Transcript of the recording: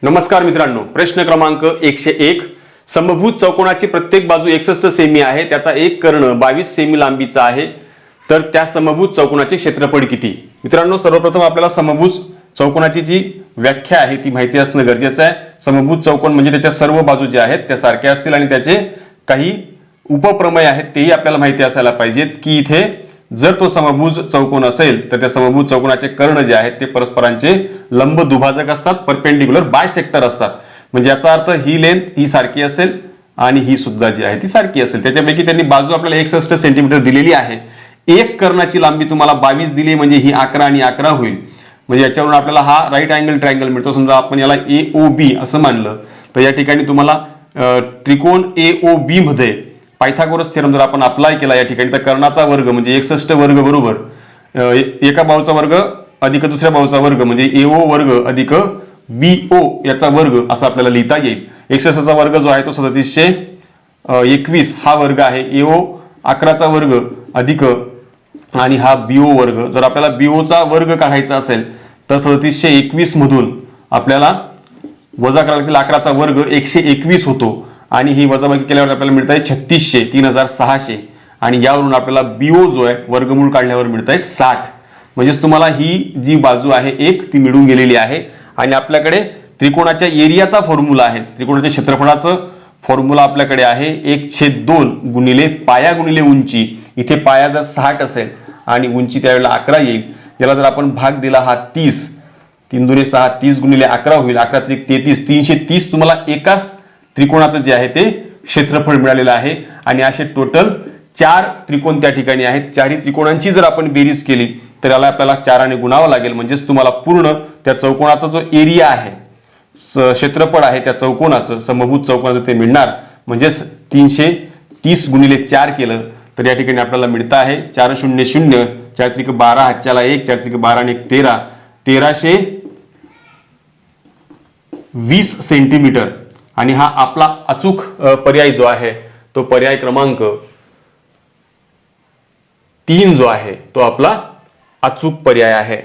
नमस्कार मित्रांनो, प्रश्न क्रमांक 101. समभुज चौकोनाची प्रत्येक बाजू 61 सेमी आहे, त्याचा एक कर्ण 22 सेमी लांबीचा आहे, तर त्या समभुज चौकोनाचे क्षेत्रफळ किती? मित्रांनो, सर्वप्रथम आपल्याला समभुज चौकोनाची जी व्याख्या आहे ती माहिती असणं गरजेचं आहे. समभुज चौकोन म्हणजे त्याच्या सर्व बाजू ज्या आहेत त्या सारख्या असतील आणि त्याचे काही उपप्रमेय आहेत तेही आपल्याला माहिती असायला पाहिजेत की इथे जर तो समभुज चौकोन असेल तर त्या समभुज चौकोनाचे कर्ण जे आहेत ते परस्परांचे लंब दुभाजक असतात, परपेंडिक्युलर बायसेक्टर असतात. म्हणजे याचा अर्थ ही लेंथ ही सारखी असेल आणि ही सुद्धा जी आहे ती सारखी असेल. त्याच्यापैकी त्यांनी बाजू आपल्याला 61 सेंटीमीटर दिलेली आहे. एक कर्णाची लांबी तुम्हाला 22 दिली म्हणजे ही 11 आणि 11 होईल. म्हणजे याच्यावरून आपल्याला हा राईट अँगल ट्रायंगल मिळतो. समजा आपण याला AOB असं मानलं तर या ठिकाणी तुम्हाला त्रिकोण AOB मध्ये पायथागोरस थेरम जर आपण अप्लाय केला या ठिकाणी तर कर्णाचा वर्ग म्हणजे 61 वर्ग बरोबर एका बाजूचा वर्ग अधिक दुसऱ्या बाजूचा वर्ग म्हणजे AO वर्ग अधिक BO याचा वर्ग असं आपल्याला लिहिता येईल. 61 चा वर्ग जो आहे तो 3721 हा वर्ग आहे. AO 11 चा वर्ग अधिक आणि हा BO वर्ग. जर आपल्याला BO चा वर्ग काढायचा असेल तर 3721 मधून आपल्याला वजा करायला लागतील 11 चा वर्ग 121 होतो आणि ही वजाबाकी केल्यावर आपल्याला मिळत आहे 3600 3600 आणि यावरून आपल्याला BO जो आहे वर्गमूळ काढल्यावर मिळत आहे 60. म्हणजेच तुम्हाला ही जी बाजू आहे एक ती मिळून गेलेली आहे. आणि आपल्याकडे त्रिकोणाच्या एरियाचा फॉर्म्युला आहे, त्रिकोणाच्या क्षेत्रफळाचं फॉर्म्युला आपल्याकडे आहे 1/2 गुणिले पाया गुणिले उंची. इथे पाया जर 60 असेल आणि उंची त्यावेळेला 11 येईल. याला जर आपण भाग दिला हा 30, 3 दुणे 6 30 गुणिले 11 होईल. 11 त्रिक 33 330 तुम्हाला एकाच त्रिकोणाचं जे आहे ते क्षेत्रफळ मिळालेलं आहे. आणि असे टोटल 4 त्रिकोण त्या ठिकाणी आहेत. चारही त्रिकोणांची जर आपण बेरीज केली तर याला आपल्याला 4 ने गुणावं लागेल. म्हणजेच तुम्हाला पूर्ण त्या चौकोनाचा जो एरिया आहे क्षेत्रफळ आहे त्या चौकोनाचं समभुज चौकोनाचं ते मिळणार. म्हणजेच 330 गुणिले 4 केलं तर या ठिकाणी आपल्याला मिळतं आहे 400 4 त्रिक 12 हातच्याला 1 4 त्रिक 12 आणि 13 1320 सेंटीमीटर. आणि हा आपला अचूक पर्याय जो आहे तो पर्याय क्रमांक 3 जो आहे तो आपला अचूक पर्याय आहे.